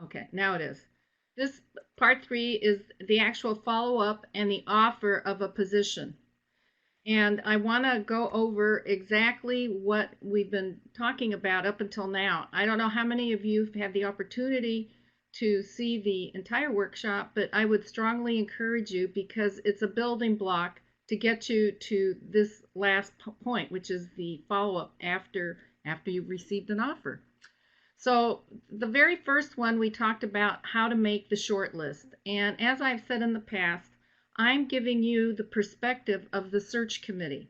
Okay, now it is. This part three is the actual follow-up and the offer of a position. And I want to go over exactly what we've been talking about up until now. I don't know how many of you have had the opportunity to see the entire workshop, but I would strongly encourage you because it's a building block to get you to this last point, which is the follow-up after you've received an offer. So the very first one, we talked about how to make the short list. And as I've said in the past, I'm giving you the perspective of the search committee.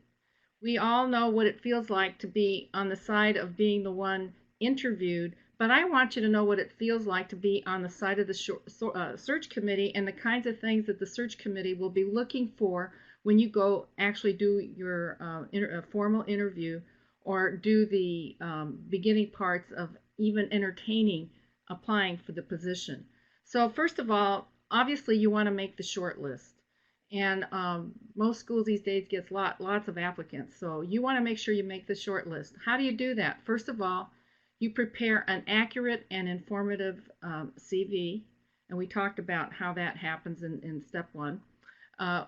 We all know what it feels like to be on the side of being the one interviewed, but I want you to know what it feels like to be on the side of the search committee and the kinds of things that the search committee will be looking for when you go actually do your formal interview or do the beginning parts of even entertaining applying for the position. So first of all, obviously you want to make the short list. And most schools these days gets lots of applicants. So you want to make sure you make the short list. How do you do that? First of all, you prepare an accurate and informative CV. And we talked about how that happens in step one.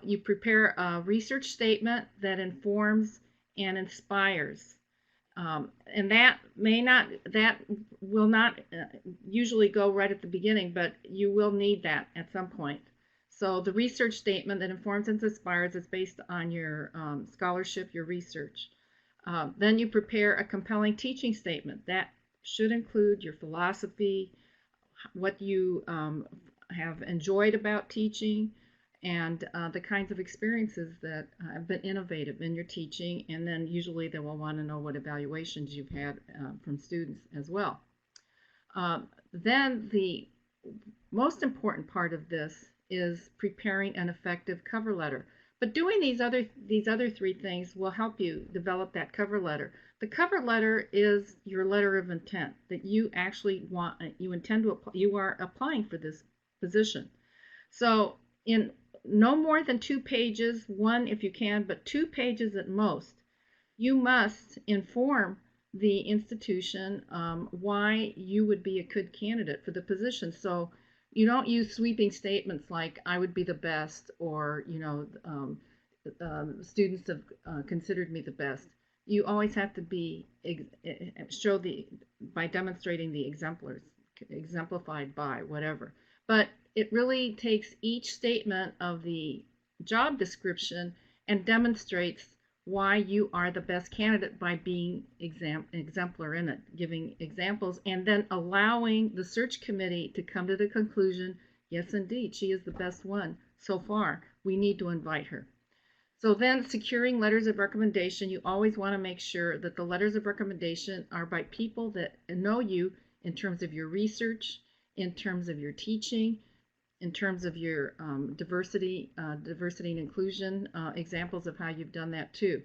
You prepare a research statement that informs and inspires. And that will not usually go right at the beginning, but you will need that at some point. So the research statement that informs and inspires is based on your scholarship, your research. Then you prepare a compelling teaching statement that should include your philosophy, what you have enjoyed about teaching, and the kinds of experiences that have been innovative in your teaching. And then usually they will want to know what evaluations you've had from students as well. Then the most important part of this is preparing an effective cover letter. But doing these other three things will help you develop that cover letter. The cover letter is your letter of intent that you actually you are applying for this position. So in no more than 2 pages, one if you can, but 2 pages at most, you must inform the institution why you would be a good candidate for the position. So you don't use sweeping statements like "I would be the best" or students have considered me the best. You always have to be show the by demonstrating the exemplars, exemplified by whatever. But it really takes each statement of the job description and demonstrates why you are the best candidate by being exemplar in it, giving examples, and then allowing the search committee to come to the conclusion, yes, indeed, she is the best one so far. We need to invite her. So then securing letters of recommendation, you always want to make sure that the letters of recommendation are by people that know you in terms of your research, in terms of your teaching, in terms of your diversity and inclusion, examples of how you've done that too.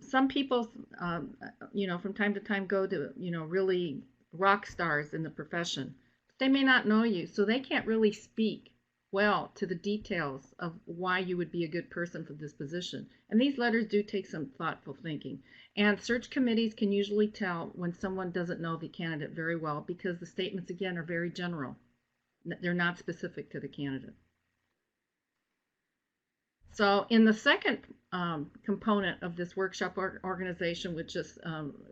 Some people, from time to time go to, really rock stars in the profession. But they may not know you, so they can't really speak well to the details of why you would be a good person for this position. And these letters do take some thoughtful thinking. And search committees can usually tell when someone doesn't know the candidate very well because the statements, again, are very general. They're not specific to the candidate. So in the second component of this workshop organization, which just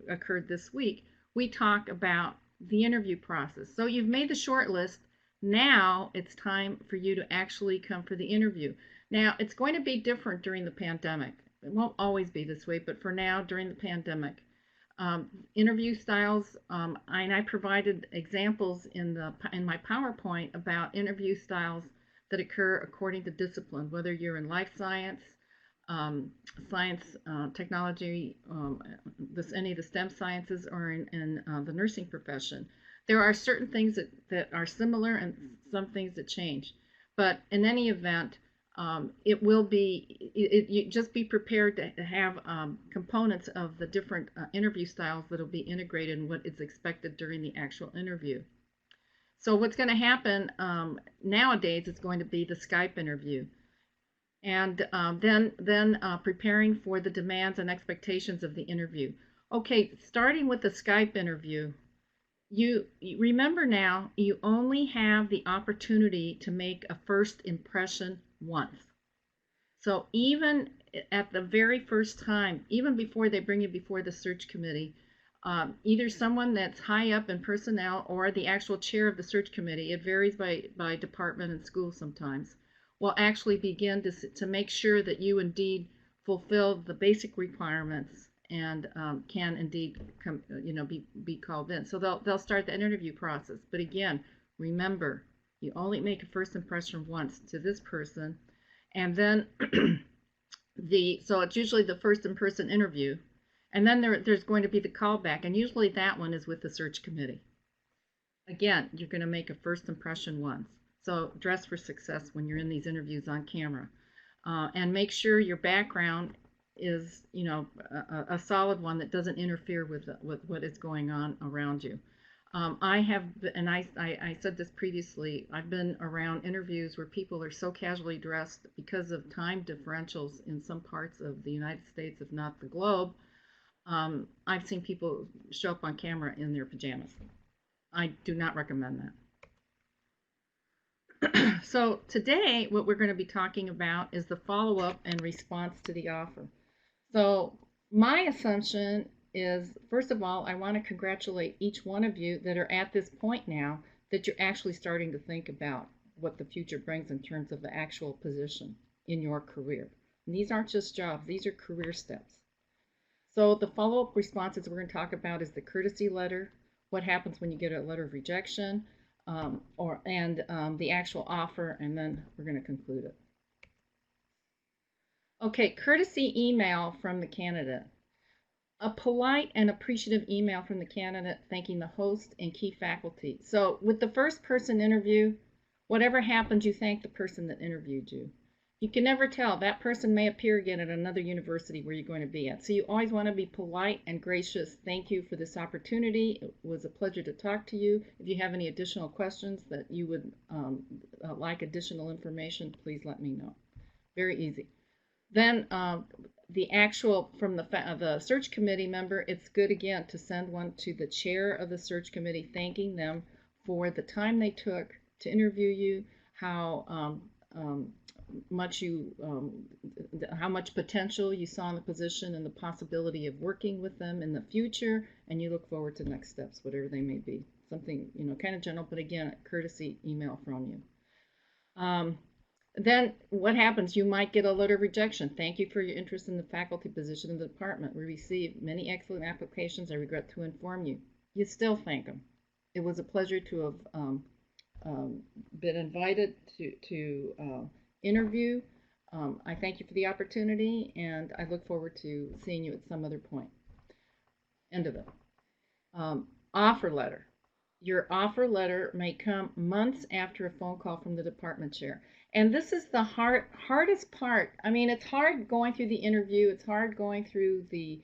occurred this week, we talk about the interview process. So you've made the short list. Now it's time for you to actually come for the interview. Now it's going to be different during the pandemic. It won't always be this way, but for now, during the pandemic, interview styles, and I provided examples in my PowerPoint about interview styles that occur according to discipline, whether you're in life science, science, technology, any of the STEM sciences, or in the nursing profession. There are certain things that are similar and some things that change. But in any event, it will be, you just be prepared to have components of the different interview styles that will be integrated in what is expected during the actual interview. So what's going to happen nowadays is going to be the Skype interview. And then preparing for the demands and expectations of the interview. Okay, starting with the Skype interview, you remember now, you only have the opportunity to make a first impression once. So even at the very first time, even before they bring you before the search committee, either someone that's high up in personnel or the actual chair of the search committee, it varies by department and school sometimes, will actually begin to make sure that you indeed fulfill the basic requirements and can indeed come, be called in. So they'll start the interview process. But again, remember, you only make a first impression once to this person, and then so it's usually the first in-person interview, and then there's going to be the callback, and usually that one is with the search committee. Again, you're going to make a first impression once. So dress for success when you're in these interviews on camera, and make sure your background is, a solid one that doesn't interfere with what is going on around you. I have, and I said this previously, I've been around interviews where people are so casually dressed because of time differentials in some parts of the United States, if not the globe. I've seen people show up on camera in their pajamas. I do not recommend that. So today, what we're going to be talking about is the follow-up and response to the offer. So my assumption is, first of all, I want to congratulate each one of you that are at this point now that you're actually starting to think about what the future brings in terms of the actual position in your career. And these aren't just jobs, these are career steps. So the follow-up responses we're going to talk about is the courtesy letter, what happens when you get a letter of rejection, the actual offer, and then we're going to conclude it. Okay, courtesy email from the candidate. A polite and appreciative email from the candidate thanking the host and key faculty. So with the first person interview, whatever happens, you thank the person that interviewed you. You can never tell. That person may appear again at another university where you're going to be at. So you always want to be polite and gracious. Thank you for this opportunity. It was a pleasure to talk to you. If you have any additional questions that you would like additional information, please let me know. Very easy. Then the actual, from the search committee member, it's good again to send one to the chair of the search committee, thanking them for the time they took to interview you, how much potential you saw in the position and the possibility of working with them in the future, and you look forward to next steps, whatever they may be. Something, kind of general, but again, a courtesy email from you. Then what happens? You might get a letter of rejection. Thank you for your interest in the faculty position in the department. We received many excellent applications. I regret to inform you. You still thank them. It was a pleasure to have been invited to interview. I thank you for the opportunity, and I look forward to seeing you at some other point. End of it. Offer letter. Your offer letter may come months after a phone call from the department chair. And this is the hardest part. I mean, it's hard going through the interview. It's hard going through the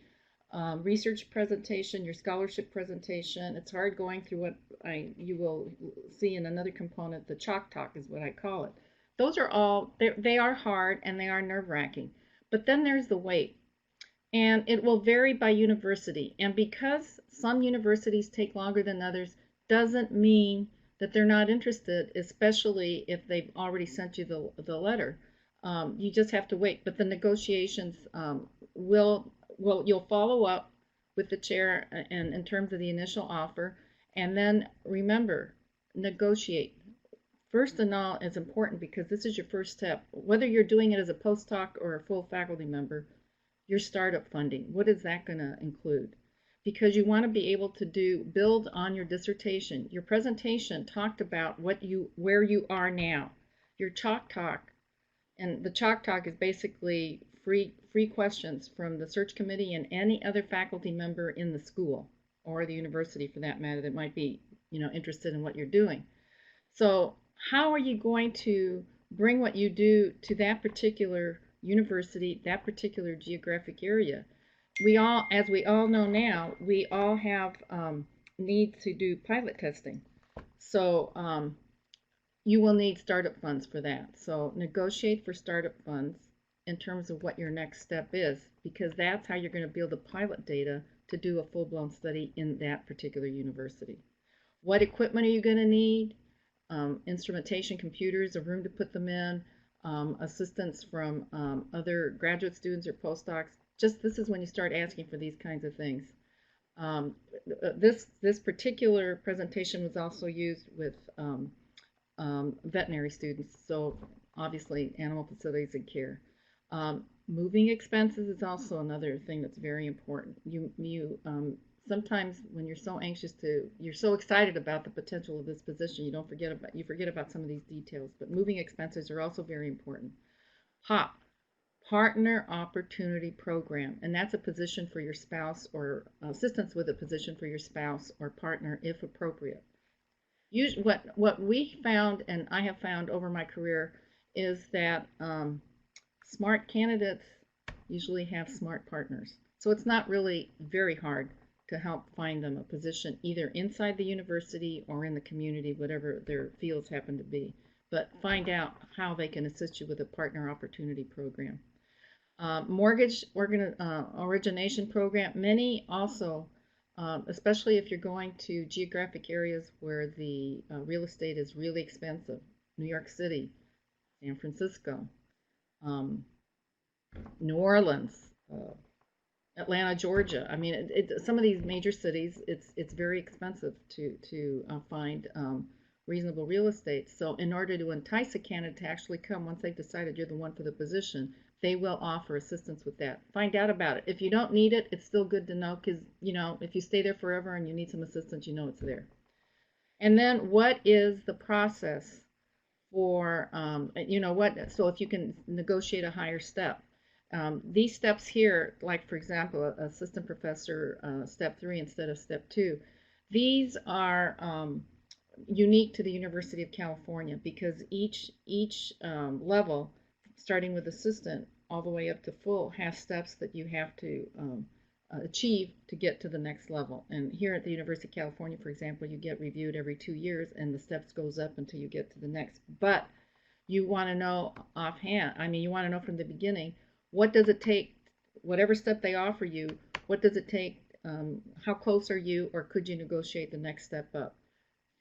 research presentation, your scholarship presentation. It's hard going through what you will see in another component, the chalk talk is what I call it. Those are all, they are hard and they are nerve-wracking. But then there's the wait. And it will vary by university. And because some universities take longer than others, doesn't mean that they're not interested, especially if they've already sent you the letter. You just have to wait. But the negotiations you'll follow up with the chair and in terms of the initial offer, and then remember, negotiate. First and all is important because this is your first step. Whether you're doing it as a postdoc or a full faculty member, your startup funding, what is that going to include? Because you want to be able to build on your dissertation. Your presentation talked about where you are now. Your chalk talk, and the chalk talk is basically free questions from the search committee and any other faculty member in the school or the university for that matter that might be interested in what you're doing. So how are you going to bring what you do to that particular university, that particular geographic area? As we all know now, we all have need to do pilot testing. So you will need startup funds for that. So negotiate for startup funds in terms of what your next step is, because that's how you're going to build the pilot data to do a full-blown study in that particular university. What equipment are you going to need? Instrumentation, computers, a room to put them in, assistance from other graduate students or postdocs. Just this is when you start asking for these kinds of things. This particular presentation was also used with veterinary students, so obviously animal facilities and care. Moving expenses is also another thing that's very important. You sometimes when you're so anxious you're so excited about the potential of this position, you forget about some of these details. But moving expenses are also very important. HOP, Partner Opportunity Program, and that's a position for your spouse or assistance with a position for your spouse or partner if appropriate. Usually, what we found, and I have found over my career, is that smart candidates usually have smart partners. So it's not really very hard to help find them a position either inside the university or in the community, whatever their fields happen to be. But find out how they can assist you with a partner opportunity program. Mortgage origination program, many also, especially if you're going to geographic areas where the real estate is really expensive, New York City, San Francisco, New Orleans, Atlanta, Georgia. I mean, some of these major cities, it's very expensive to find reasonable real estate. So in order to entice a candidate to actually come, once they've decided you're the one for the position, they will offer assistance with that. Find out about it. If you don't need it, it's still good to know because, you know, if you stay there forever and you need some assistance, you know it's there. And then what is the process for, you know what, so if you can negotiate a higher step. These steps here, like for example, assistant professor step 3 instead of step 2, these are unique to the University of California because each level, starting with assistant all the way up to full, has steps that you have to achieve to get to the next level. And here at the University of California, for example, you get reviewed every 2 years and the steps goes up until you get to the next. But you want to know offhand, I mean, you want to know from the beginning, what does it take, whatever step they offer you, what does it take, how close are you, or could you negotiate the next step up?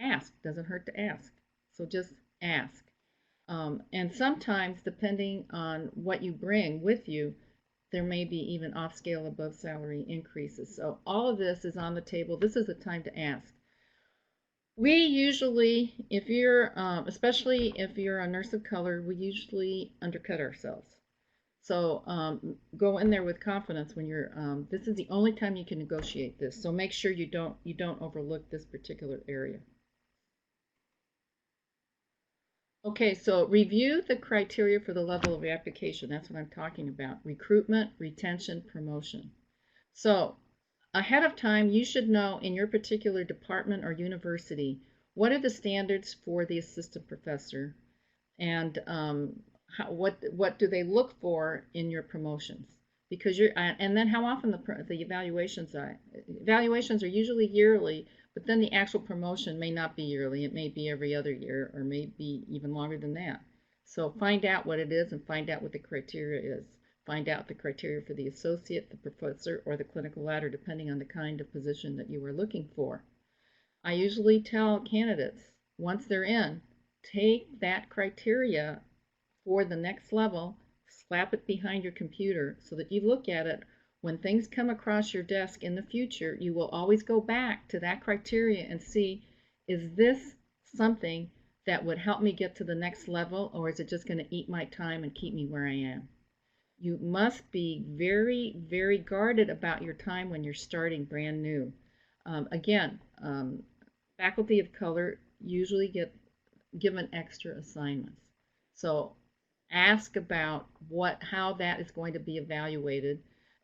Ask, doesn't hurt to ask. So just ask. And sometimes, depending on what you bring with you, there may be even off scale, above salary increases. So all of this is on the table. This is the time to ask. We usually, if you're, especially if you're a nurse of color, we usually undercut ourselves. So go in there with confidence when you're. This is the only time you can negotiate this. So make sure you don't overlook this particular area. Okay, so review the criteria for the level of application. That's what I'm talking about. Recruitment, retention, promotion. So ahead of time, you should know in your particular department or university, what are the standards for the assistant professor, and what do they look for in your promotions? Because and then how often the evaluations are. Evaluations are usually yearly, but then the actual promotion may not be yearly. It may be every other year or may be even longer than that. So find out what it is and find out what the criteria is. Find out the criteria for the associate, the professor, or the clinical ladder, depending on the kind of position that you are looking for. I usually tell candidates, once they're in, take that criteria for the next level, slap it behind your computer so that you look at it. When things come across your desk in the future, you will always go back to that criteria and see, is this something that would help me get to the next level, or is it just going to eat my time and keep me where I am? You must be very, very guarded about your time when you're starting brand new. Again, faculty of color usually get given extra assignments. So ask about how that is going to be evaluated.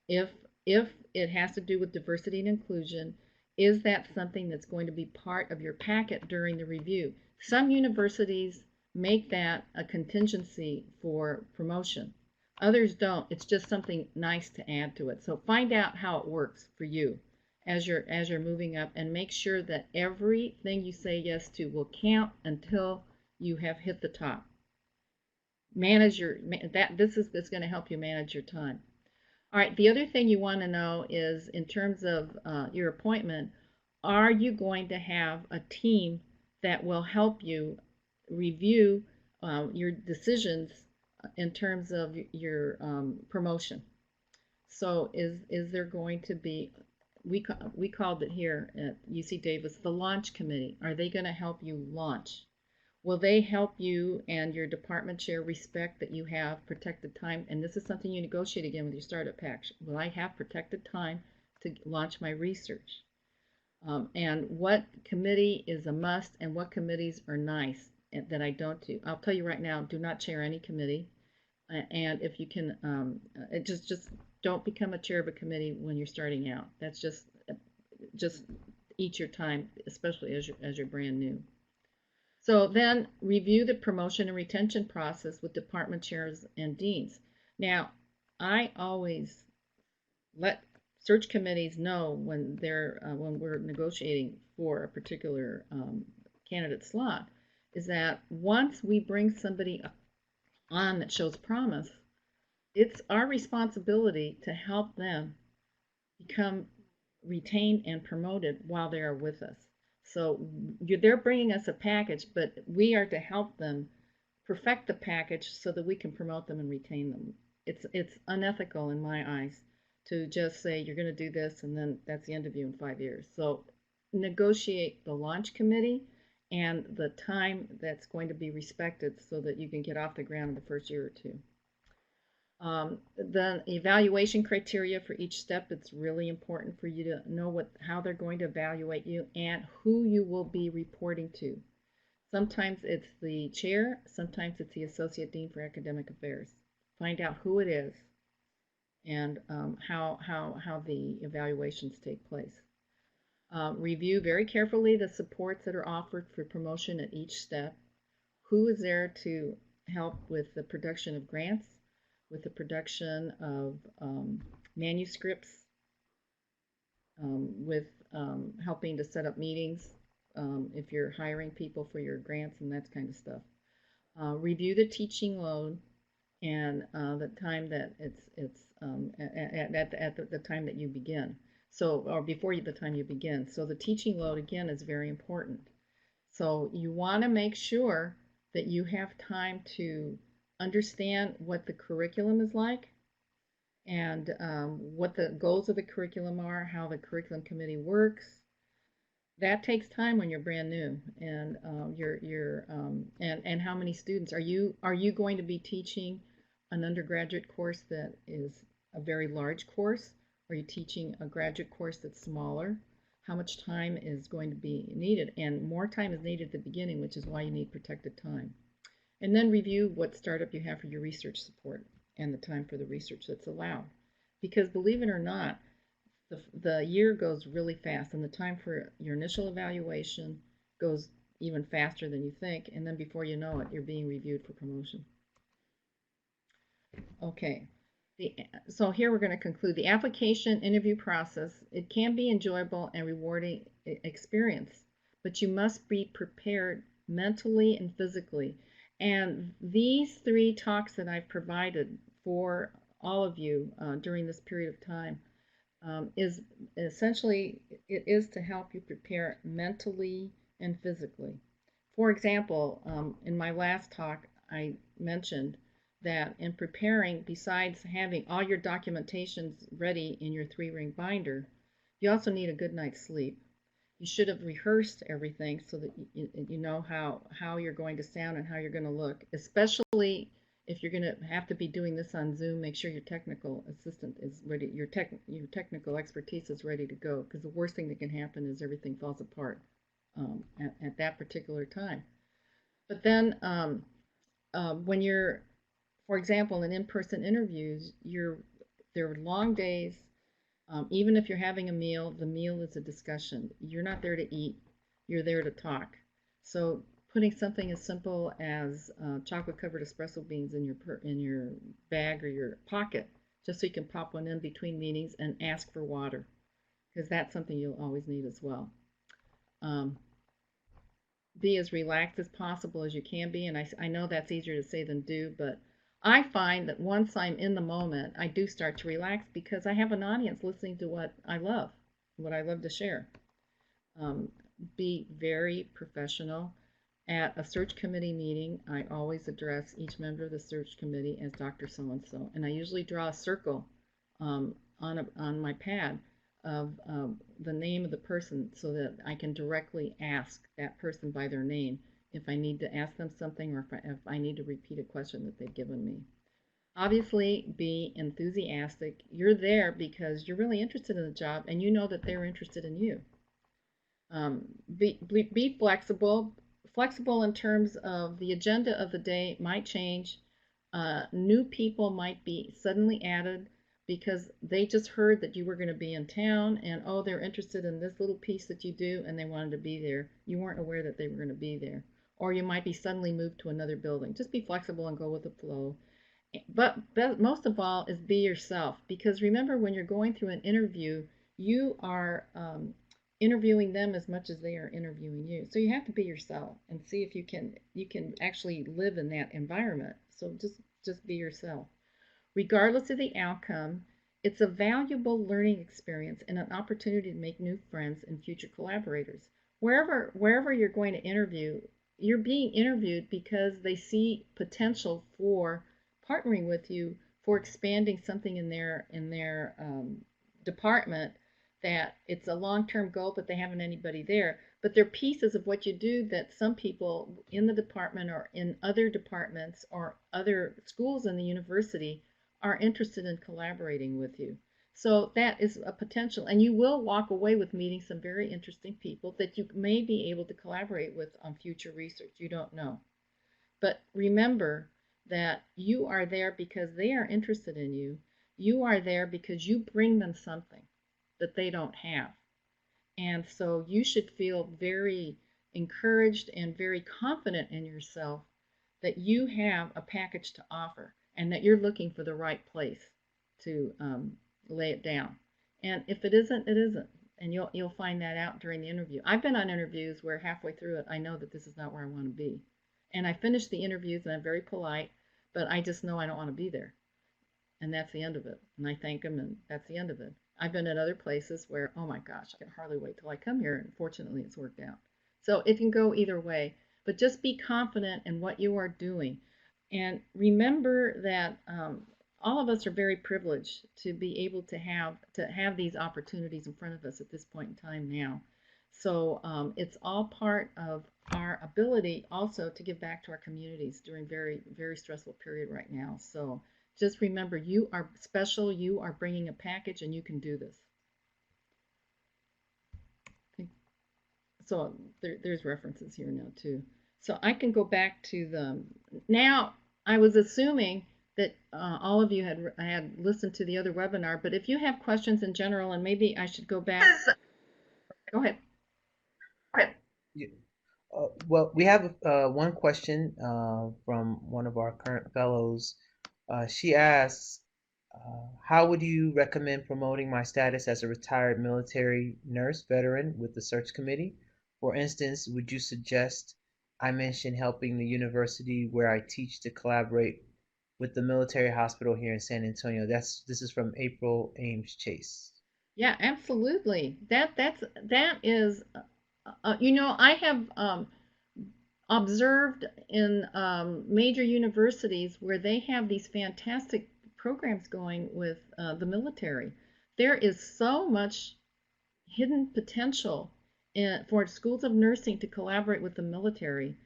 If it has to do with diversity and inclusion, is that something that's going to be part of your packet during the review? Some universities make that a contingency for promotion. Others don't. It's just something nice to add to it. So find out how it works for you as you're moving up, and make sure that everything you say yes to will count until you have hit the top. Manage this is going to help you manage your time. All right, the other thing you want to know is in terms of your appointment, are you going to have a team that will help you review your decisions in terms of your promotion? So is there going to be, we called it here at UC Davis, the launch committee. Are they going to help you launch? Will they help you and your department chair respect that you have protected time? And this is something you negotiate again with your startup pack. Will I have protected time to launch my research? And what committee is a must and what committees are nice that I don't do? I'll tell you right now, do not chair any committee. And if you can, just don't become a chair of a committee when you're starting out. That's just eat your time, especially as you're brand new. So then review the promotion and retention process with department chairs and deans. Now, I always let search committees know when we're negotiating for a particular candidate slot, is that once we bring somebody on that shows promise, it's our responsibility to help them become retained and promoted while they are with us. So they're bringing us a package, but we are to help them perfect the package so that we can promote them and retain them. It's unethical in my eyes to just say you're going to do this and then that's the end of you in 5 years. So negotiate the launch committee and the time that's going to be respected so that you can get off the ground in the first year or two. The evaluation criteria for each step, it's really important for you to know how they're going to evaluate you and who you will be reporting to. Sometimes it's the chair, sometimes it's the associate dean for academic affairs. Find out who it is and how the evaluations take place. Review very carefully the supports that are offered for promotion at each step. Who is there to help with the production of grants, with the production of manuscripts, with helping to set up meetings if you're hiring people for your grants and that kind of stuff. Review the teaching load and the time that it's at the time that you begin. So, or before the time you begin. So the teaching load again is very important. So you want to make sure that you have time to understand what the curriculum is like and what the goals of the curriculum are, how the curriculum committee works. That takes time when you're brand new, and and how many students are you going to be teaching an undergraduate course that is a very large course? Are you teaching a graduate course that's smaller? How much time is going to be needed? And more time is needed at the beginning, which is why you need protected time. And then review what startup you have for your research support and the time for the research that's allowed. Because believe it or not, the year goes really fast and the time for your initial evaluation goes even faster than you think, and then before you know it, you're being reviewed for promotion. Okay, so here we're going to conclude the application interview process. It can be enjoyable and rewarding experience, but you must be prepared mentally and physically. And these 3 talks that I've provided for all of you during this period of time is essentially, it is to help you prepare mentally and physically. For example, in my last talk, I mentioned that in preparing, besides having all your documentations ready in your 3-ring binder, you also need a good night's sleep. You should have rehearsed everything so that you know how you're going to sound and how you're going to look, especially if you're going to have to be doing this on Zoom. Make sure your technical assistant is ready, your technical expertise is ready to go, because the worst thing that can happen is everything falls apart at that particular time. But then when you're, for example, in in-person interviews, there are long days. Even if you're having a meal, the meal is a discussion. You're not there to eat, you're there to talk. So putting something as simple as chocolate-covered espresso beans in your bag or your pocket, just so you can pop one in between meetings and ask for water, because that's something you'll always need as well. Be as relaxed as possible as you can be, and I know that's easier to say than do, but I find that once I'm in the moment, I do start to relax because I have an audience listening to what I love to share. Um, be very professional. At a search committee meeting, I always address each member of the search committee as Dr. So-and-so, and I usually draw a circle on my pad of the name of the person so that I can directly ask that person by their name if I need to ask them something or if I need to repeat a question that they've given me. Obviously, be enthusiastic. You're there because you're really interested in the job and you know that they're interested in you. Be flexible. Flexible in terms of the agenda of the day might change. New people might be suddenly added because they just heard that you were going to be in town and oh, they're interested in this little piece that you do and they wanted to be there. You weren't aware that they were going to be there. Or you might be suddenly moved to another building. Just be flexible and go with the flow. But most of all is be yourself because remember when you're going through an interview, you are interviewing them as much as they are interviewing you. So you have to be yourself and see if you can actually live in that environment. So just be yourself. Regardless of the outcome, it's a valuable learning experience and an opportunity to make new friends and future collaborators. Wherever you're going to interview, you're being interviewed because they see potential for partnering with you for expanding something in their department that it's a long-term goal, but they haven't anybody there. But they're pieces of what you do that some people in the department or in other departments or other schools in the university are interested in collaborating with you. So that is a potential, and you will walk away with meeting some very interesting people that you may be able to collaborate with on future research. You don't know. But remember that you are there because they are interested in you. You are there because you bring them something that they don't have. And so you should feel very encouraged and very confident in yourself that you have a package to offer and that you're looking for the right place to lay it down. And if it isn't, it isn't. And you'll find that out during the interview. I've been on interviews where halfway through it, I know that this is not where I want to be. And I finish the interviews and I'm very polite, but I just know I don't want to be there. And that's the end of it. And I thank them, and that's the end of it. I've been at other places where, oh my gosh, I can hardly wait till I come here, and fortunately it's worked out. So it can go either way, but just be confident in what you are doing. And remember that all of us are very privileged to be able to have these opportunities in front of us at this point in time now. So it's all part of our ability also to give back to our communities during very, very stressful period right now. So just remember, you are special, you are bringing a package, and you can do this. So there's references here now too. So I can go back to the, now I was assuming that all of you had listened to the other webinar, but if you have questions in general, and maybe I should go back. Go ahead. Yeah. Well, we have one question from one of our current fellows. She asks, how would you recommend promoting my status as a retired military nurse veteran with the search committee? For instance, would you suggest I mention helping the university where I teach to collaborate with the military hospital here in San Antonio? This is from April Ames Chase. Yeah, absolutely. That is, I have observed in major universities where they have these fantastic programs going with the military. There is so much hidden potential for schools of nursing to collaborate with the military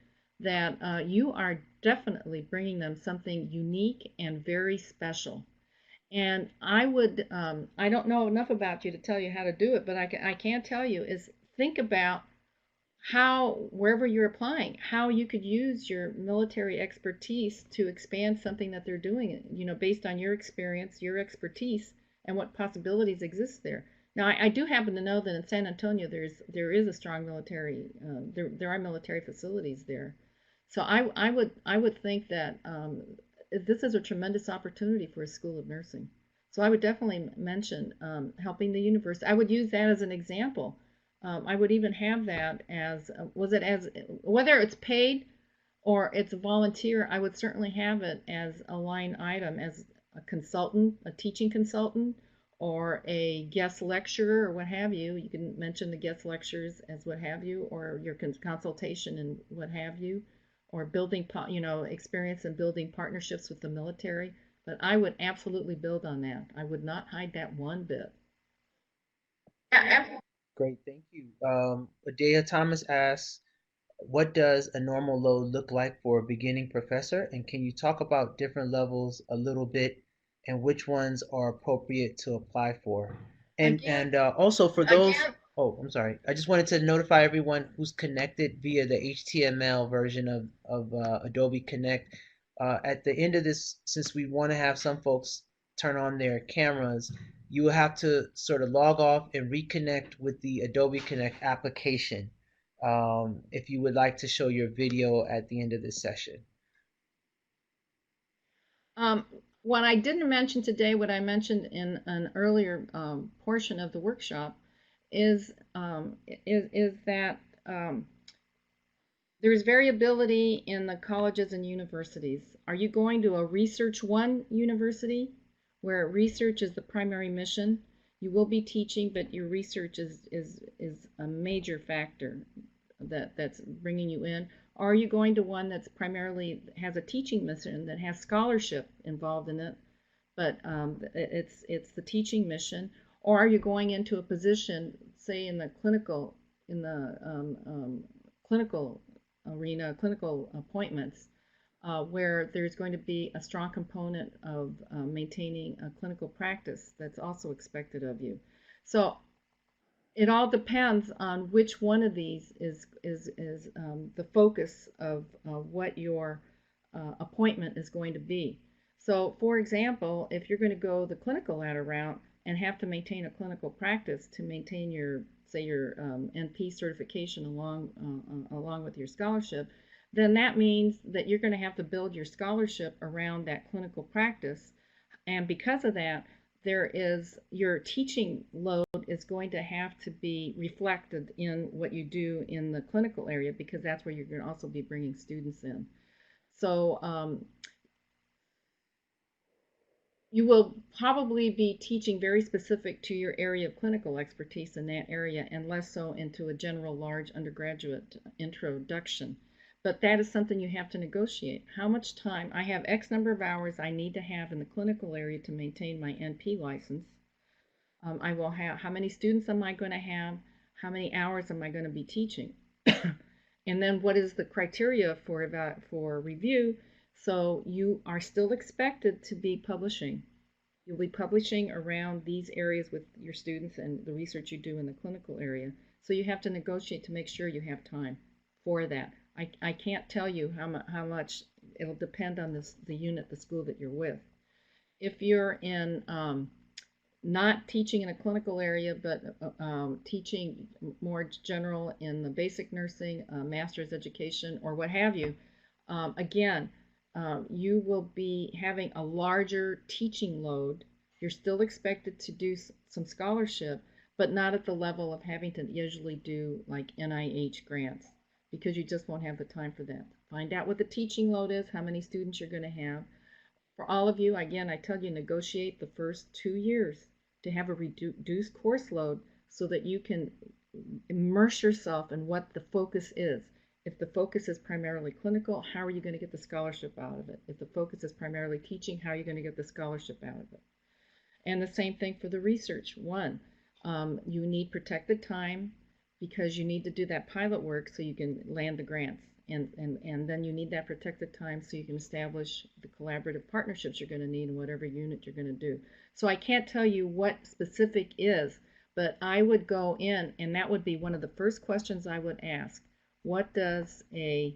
that you are definitely bringing them something unique and very special. And I don't know enough about you to tell you how to do it, but I can tell you is think about how, wherever you're applying, how you could use your military expertise to expand something that they're doing, based on your experience, your expertise, and what possibilities exist there. Now, I do happen to know that in San Antonio, there is a strong military, there are military facilities there. So I would think that this is a tremendous opportunity for a school of nursing. So I would definitely mention helping the university. I would use that as an example. I would even have that as was it as whether it's paid or it's a volunteer. I would certainly have it as a line item as a consultant, a teaching consultant, or a guest lecturer or what have you. You can mention the guest lectures as what have you, or your consultation and what have you, or building, experience in building partnerships with the military. But I would absolutely build on that. I would not hide that one bit. Great, thank you. Adea Thomas asks, what does a normal load look like for a beginning professor? And can you talk about different levels a little bit and which ones are appropriate to apply for? And also for those, oh, I'm sorry. I just wanted to notify everyone who's connected via the HTML version of Adobe Connect. At the end of this, since we want to have some folks turn on their cameras, you will have to sort of log off and reconnect with the Adobe Connect application if you would like to show your video at the end of this session. What I didn't mention today, what I mentioned in an earlier portion of the workshop, is that there's variability in the colleges and universities. Are you going to a Research One university where research is the primary mission? You will be teaching, but your research is a major factor that's bringing you in. Or are you going to one that's primarily has a teaching mission that has scholarship involved in it, but it's the teaching mission? Or are you going into a position, say in the clinical clinical arena, clinical appointments, where there's going to be a strong component of maintaining a clinical practice that's also expected of you. So it all depends on which one of these is the focus of what your appointment is going to be. So, for example, if you're going to go the clinical ladder route and have to maintain a clinical practice to maintain your, say, your NP certification along with your scholarship, then that means that you're going to have to build your scholarship around that clinical practice. And because of that, your teaching load is going to have to be reflected in what you do in the clinical area, because that's where you're going to also be bringing students in. So you will probably be teaching very specific to your area of clinical expertise in that area, and less so into a general large undergraduate introduction. But that is something you have to negotiate. How much time? I have X number of hours I need to have in the clinical area to maintain my NP license. I will have, how many students am I going to have? How many hours am I going to be teaching? And then what is the criteria for review? So you are still expected to be publishing. You'll be publishing around these areas with your students and the research you do in the clinical area. So you have to negotiate to make sure you have time for that. I can't tell you how much. It'll depend on the unit, the school that you're with. If you're in not teaching in a clinical area, but teaching more general in the basic nursing, master's education, or what have you, again, you will be having a larger teaching load. You're still expected to do some scholarship, but not at the level of having to usually do like NIH grants, because you just won't have the time for that. Find out what the teaching load is, how many students you're going to have. For all of you, again, I tell you, negotiate the first 2 years to have a reduced course load so that you can immerse yourself in what the focus is. If the focus is primarily clinical, how are you going to get the scholarship out of it? If the focus is primarily teaching, how are you going to get the scholarship out of it? And the same thing for the research. One, you need protected time because you need to do that pilot work so you can land the grants. And then you need that protected time so you can establish the collaborative partnerships you're going to need in whatever unit you're going to do. So I can't tell you what specific is, but I would go in, and that would be one of the first questions I would ask. What does a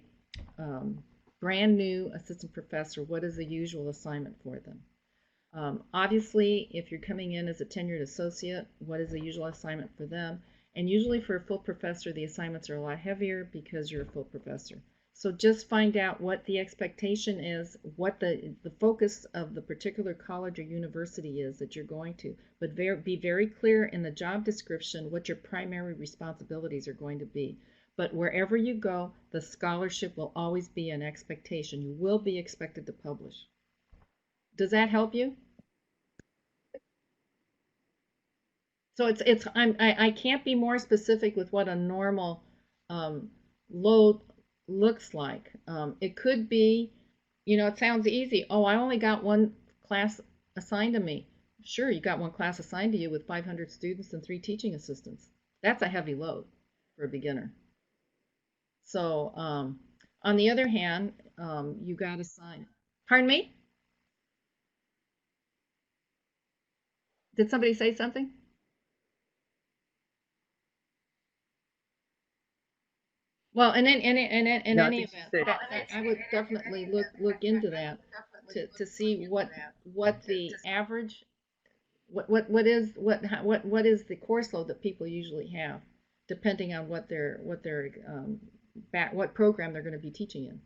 brand new assistant professor, what is the usual assignment for them? Obviously, if you're coming in as a tenured associate, what is the usual assignment for them? And usually for a full professor, the assignments are a lot heavier because you're a full professor. So just find out what the expectation is, what the focus of the particular college or university is that you're going to. But be very clear in the job description what your primary responsibilities are going to be. But wherever you go, the scholarship will always be an expectation. You will be expected to publish. Does that help you? So I can't be more specific with what a normal um, load looks like. It could be, it sounds easy. Oh, I only got one class assigned to me. Sure, you got one class assigned to you with 500 students and 3 teaching assistants. That's a heavy load for a beginner. So, on the other hand, you got assigned. Pardon me? Did somebody say something? Well, in No, I any think she event, said. I would definitely look into that to see what the average what is the course load that people usually have, depending on what their what program they're going to be teaching in.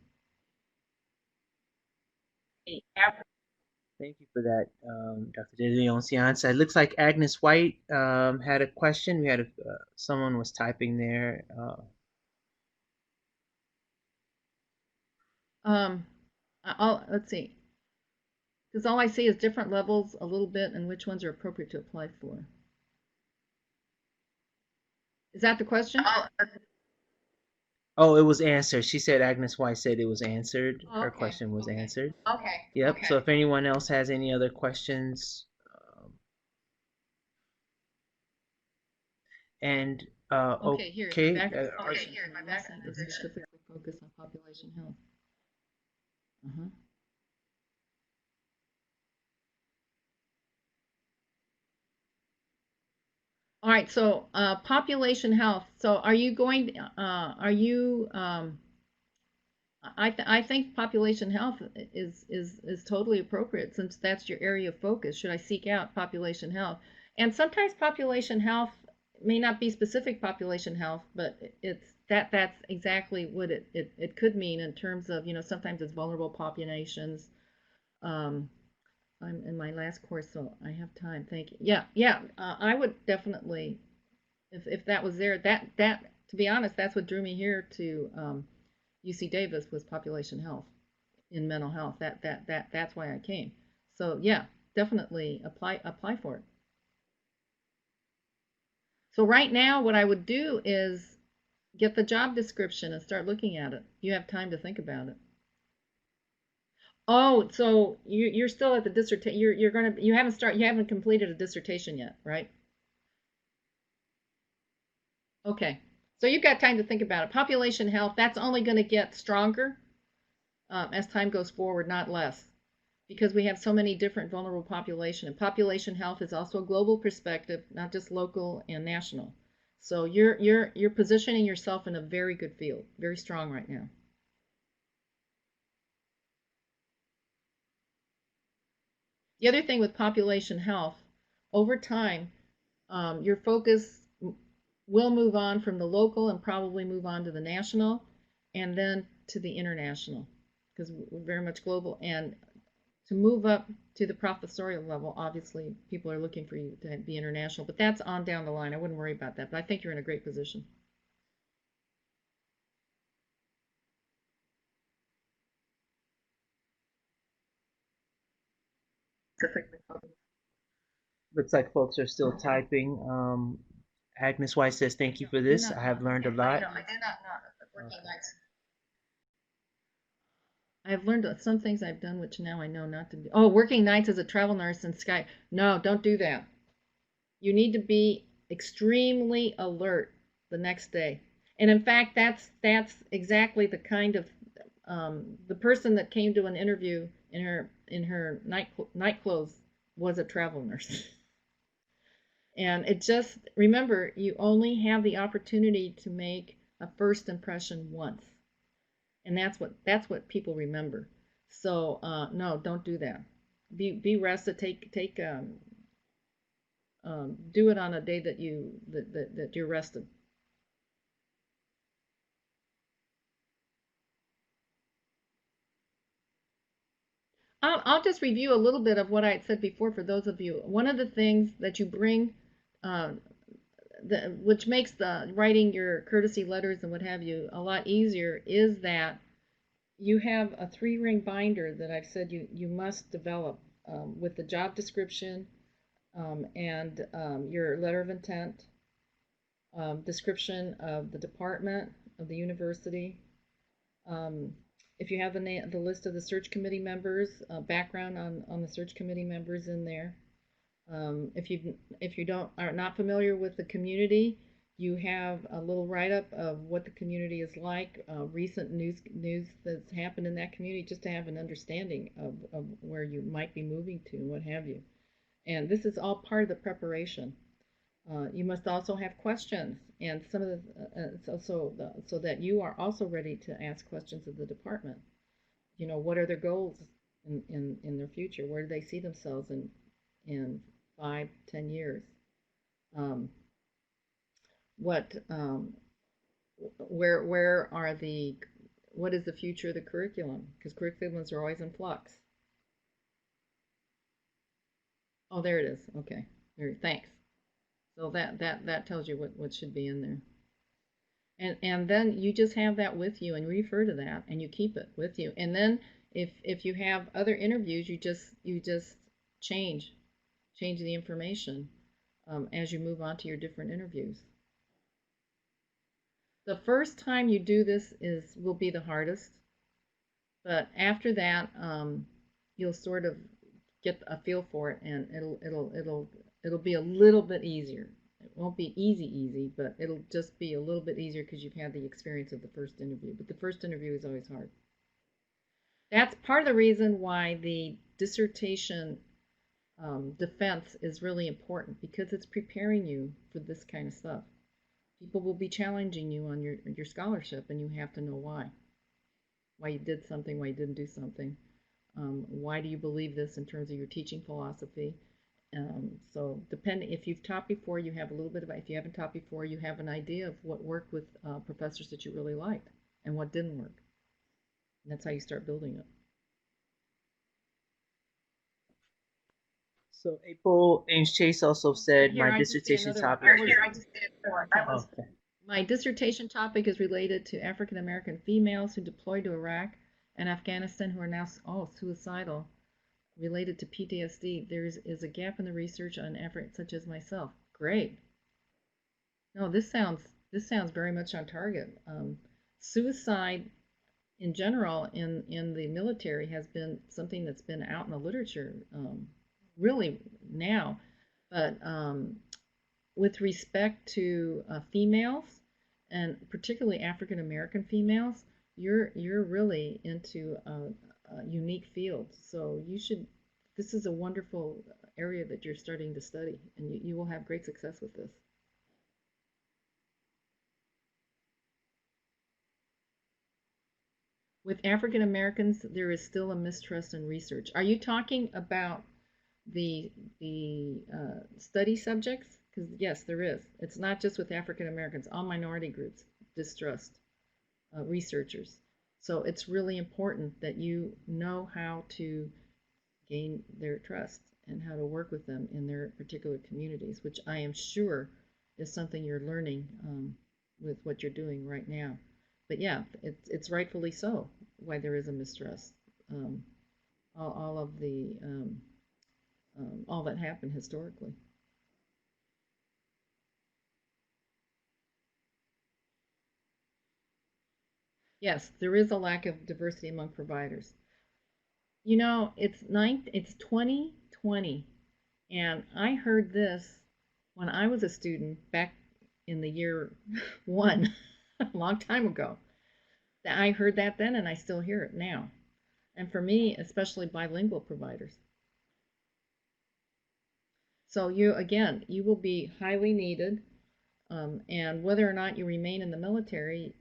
Thank you for that, Dr. De Leon Cianza. It looks like Agnes White had a question. We had someone was typing there. Let's see, because all I see is different levels a little bit and which ones are appropriate to apply for. Is that the question? Oh, it was answered. She said Agnes White said it was answered. Oh, Her okay. question was Okay. answered. Okay. Yep. So Okay. if anyone else has any other questions, and Okay, here, my okay, background is specifically focused on population health. Uh-huh. All right, so population health. So are you going, are you, I think population health is totally appropriate since that's your area of focus. Should I seek out population health? And sometimes population health may not be specific population health, but that's exactly what it could mean in terms of, sometimes it's vulnerable populations. Um, I'm in my last course, so I have time. Thank you. Yeah, yeah. I would definitely, if that was there, that to be honest, that's what drew me here to UC Davis was population health in mental health. That's why I came. So yeah, definitely apply for it. So right now, what I would do is get the job description and start looking at it. You have time to think about it. Oh, so you're still at the dissertation. You haven't completed a dissertation yet, right? Okay. So you've got time to think about it. Population health, that's only going to get stronger as time goes forward, not less, because we have so many different vulnerable population. And population health is also a global perspective, not just local and national. So you're positioning yourself in a very good field, very strong right now. The other thing with population health, over time, your focus will move on from the local and probably move on to the national and then to the international because we're very much global. And to move up to the professorial level, obviously people are looking for you to be international, but that's on down the line. I wouldn't worry about that, but I think you're in a great position. looks like folks are still typing. Agnes White says, I "Thank you know, for I do this. not I know. have learned a I lot." know, I do not know. Working nights. I've learned some things I've done which now I know not to do. Oh, working nights as a travel nurse in Sky. No, don't do that. You need to be extremely alert the next day. And in fact, that's exactly the kind of the person that came to an interview in her night clothes was a travel nurse. And it just remember you only have the opportunity to make a first impression once, and that's what people remember. So no, don't do that. Be rested. Do it on a day that you're rested. I'll just review a little bit of what I had said before for those of you. One of the things that you bring, uh, which makes the writing your courtesy letters and what have you a lot easier, is that you have a 3-ring binder that I've said you must develop with the job description, and your letter of intent, description of the department of the university. Um, if you have the list of the search committee members, background on the search committee members in there. If you don't are not familiar with the community, you have a little write-up of what the community is like, recent news that's happened in that community, just to have an understanding of where you might be moving to and what have you. And this is all part of the preparation. You must also have questions, and some of the so that you are also ready to ask questions of the department. You know, what are their goals in their future? Where do they see themselves in 5, 10 years? Um, what where are the what is the future of the curriculum? Because curriculums are always in flux. Oh, there it is. Okay, there. Thanks. So that tells you what should be in there. And then you just have that with you and refer to that and you keep it with you. And then if you have other interviews, you just change change the information as you move on to your different interviews. The first time you do this is will be the hardest, but after that, you'll sort of get a feel for it, and it'll be a little bit easier. It won't be easy, but it'll just be a little bit easier because you've had the experience of the first interview. But the first interview is always hard. That's part of the reason why the dissertation defense is really important, because it's preparing you for this kind of stuff. People will be challenging you on your scholarship, and you have to know why you did something, why you didn't do something. Why do you believe this in terms of your teaching philosophy? So depending, if you've taught before, you have a little bit of, if you haven't taught before, you have an idea of what worked with professors that you really liked and what didn't work. And that's how you start building it. So April Ames Chase also said Here, my I just did dissertation another. topic. Oh, okay. My dissertation topic is related to African American females who deployed to Iraq and Afghanistan who are now suicidal related to PTSD. There is a gap in the research on efforts such as myself. Great. No, this sounds very much on target. Suicide in general in the military has been something that's been out in the literature really now, but with respect to females and particularly African American females, you're really into a unique field. So you should. This is a wonderful area that you're starting to study, and you will have great success with this. With African Americans, there is still a mistrust in research. Are you talking about the study subjects? Because yes, there is. It's not just with African Americans. All minority groups distrust researchers. So it's really important that you know how to gain their trust and how to work with them in their particular communities, which I am sure is something you're learning with what you're doing right now. But yeah, it's rightfully so why there is a mistrust. Um, all of the all that happened historically. Yes, there is a lack of diversity among providers. You know, it's 2020, and I heard this when I was a student back in the year one, a long time ago. I heard that then, and I still hear it now. And for me, especially bilingual providers. So you again, you will be highly needed, and whether or not you remain in the military,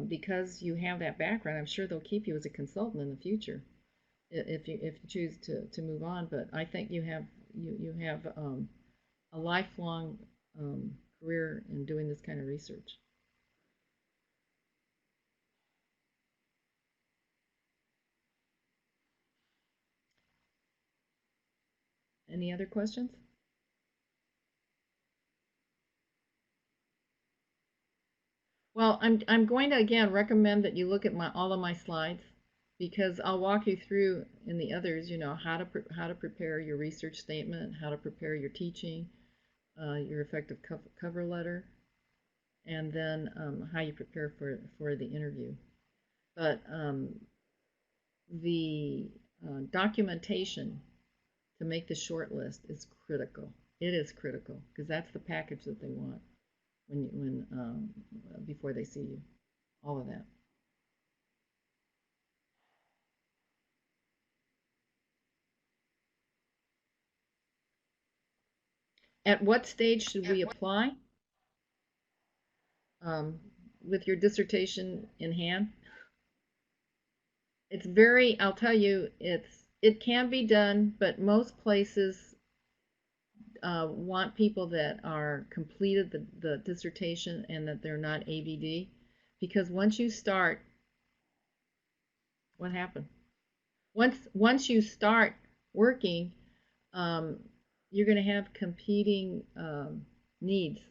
because you have that background, I'm sure they'll keep you as a consultant in the future if you choose to move on. But I think you have a lifelong career in doing this kind of research. Any other questions? Well, I'm going to again recommend that you look at my all of my slides. because I'll walk you through in the others, how to prepare your research statement, how to prepare your teaching, your effective cover letter, and then how you prepare for the interview. But the documentation to make the short list is critical. It is critical because that's the package that they want when before they see you. All of that. At what stage should we apply? With your dissertation in hand? It's very, I'll tell you, it can be done, but most places want people that are completed the dissertation and that they're not ABD, because once you start, what happened? Once you start working, um, you're going to have competing needs,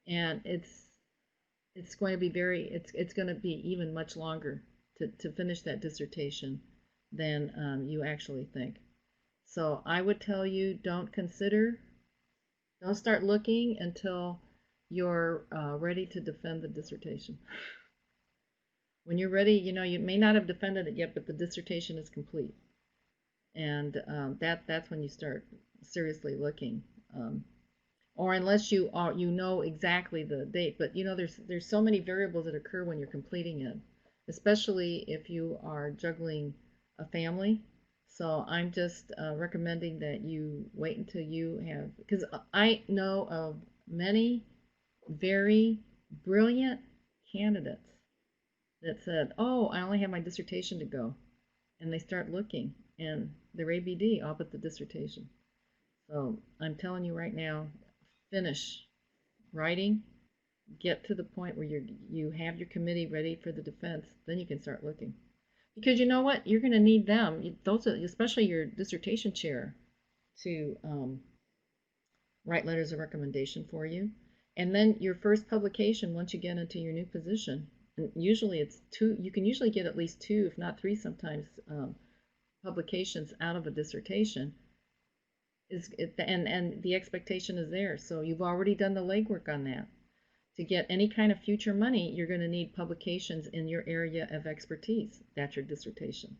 and it's going to be it's going to be even much longer to finish that dissertation than you actually think. So I would tell you don't start looking until you're ready to defend the dissertation. When you're ready, you may not have defended it yet, but the dissertation is complete, and that's when you start seriously looking. Or unless you know exactly the date, but there's so many variables that occur when you're completing it, especially if you are juggling a family. So I'm just recommending that you wait until you have, because I know of many very brilliant candidates that said, "Oh, I only have my dissertation to go," and they start looking, and they're ABD all but the dissertation. So I'm telling you right now, finish writing, get to the point where you have your committee ready for the defense, then you can start looking. Because you know what, you're going to need them, those especially your dissertation chair, to write letters of recommendation for you. And then your first publication once you get into your new position. And usually it's two. You can usually get at least two, if not three, sometimes publications out of a dissertation. And the expectation is there. So you've already done the legwork on that. To get any kind of future money, you're going to need publications in your area of expertise. That's your dissertation.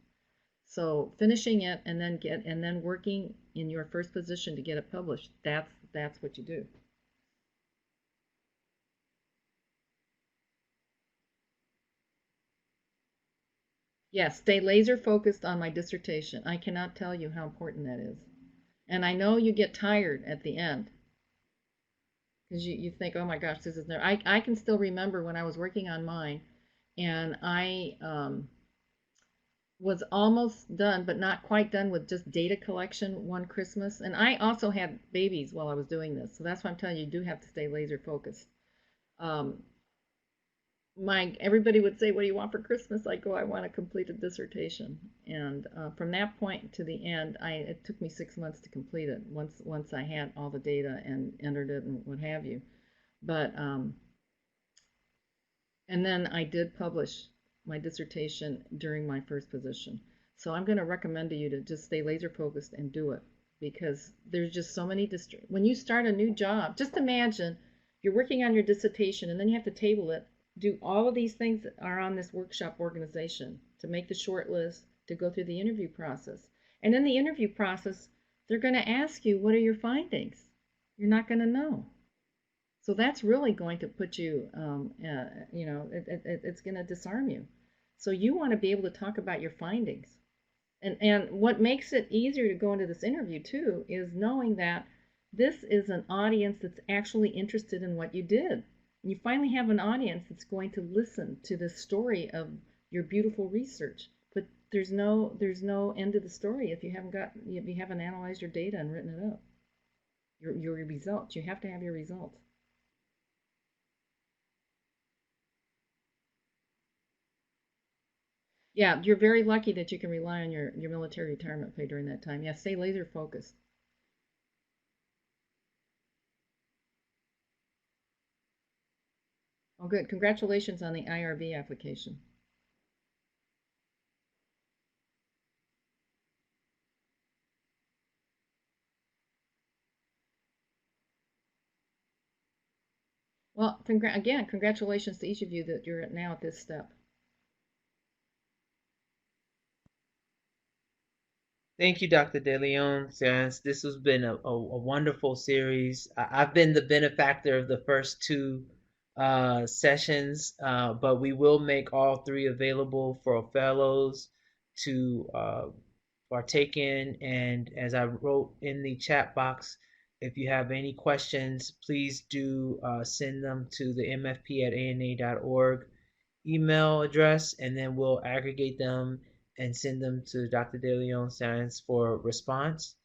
So finishing it and then working in your first position to get it published, that's what you do. Yes, stay laser focused on my dissertation. I cannot tell you how important that is. And I know you get tired at the end because you think, oh my gosh, this is never. I can still remember when I was working on mine and I was almost done, but not quite done with just data collection one Christmas. And I also had babies while I was doing this. So that's why I'm telling you, you do have to stay laser focused. Um, everybody would say, "What do you want for Christmas?" I go, "I want a completed dissertation." And from that point to the end, it took me 6 months to complete it. Once I had all the data and entered it and what have you. But and then I did publish my dissertation during my first position. So I'm going to recommend to you to just stay laser focused and do it because there's just so many when you start a new job, just imagine you're working on your dissertation and then you have to table it, do all of these things that are on this workshop organization to make the short list, to go through the interview process. And in the interview process, they're going to ask you, what are your findings? You're not going to know. So that's really going to put you, it's going to disarm you. So you want to be able to talk about your findings. And what makes it easier to go into this interview too is knowing that this is an audience that's actually interested in what you did. And you finally have an audience that's going to listen to the story of your beautiful research. But there's no end to the story if you haven't analyzed your data and written it up. Your results. You have to have your results. Yeah, you're very lucky that you can rely on your military retirement pay during that time. Yeah, stay laser focused. Oh, good. Congratulations on the IRB application. Well, again, congratulations to each of you that you're now at this step. Thank you, Dr. De Leon. Since this has been a wonderful series. I've been the benefactor of the first two sessions, but we will make all three available for fellows to partake in. And as I wrote in the chat box, if you have any questions, please do send them to the mfp@ana.org email address, and then we'll aggregate them and send them to Dr. De Leon Science for response.